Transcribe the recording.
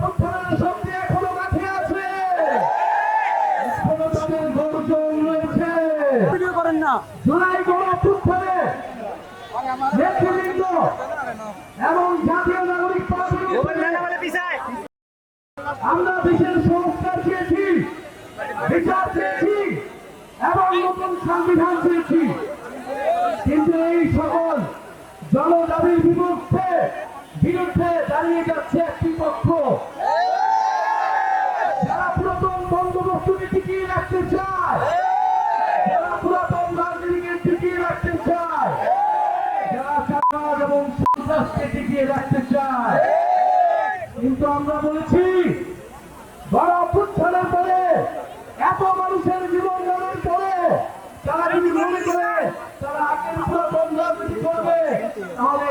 গণঅভ্যুত্থানের শক্তি এখনো মাঠে আছে, এখনো তাদের গর্জন রয়েছে। জুলাই গণঅভ্যুত্থানে নেতৃবৃন্দ এবং জাতীয় নাগরিক পার্টির আমরা দেশের সংস্কার চেয়েছি, বিচার চেয়েছি এবং নতুন সংবিধান চেয়েছি, কিন্তু এই সকল জনদাবির বিরুদ্ধে দাঁড়িয়ে যাচ্ছে একটি পক্ষ, যারা পুরাতন বন্দোবস্তকে টিকিয়ে রাখতে চায়, যারা পুরাতন রাজনীতিকে টিকিয়ে রাখতে চায়, যারা চাঁদাবাজ এবং সন্ত্রাসকে টিকিয়ে রাখতে চায়। কিন্তু আমরা বলেছি গণঅভ্যুত্থানের পরে এত মানুষের জীবন দানের পরে তারা যদি মনে করে তারা আগের পুরাতন রাজনীতি করবে, তাহলে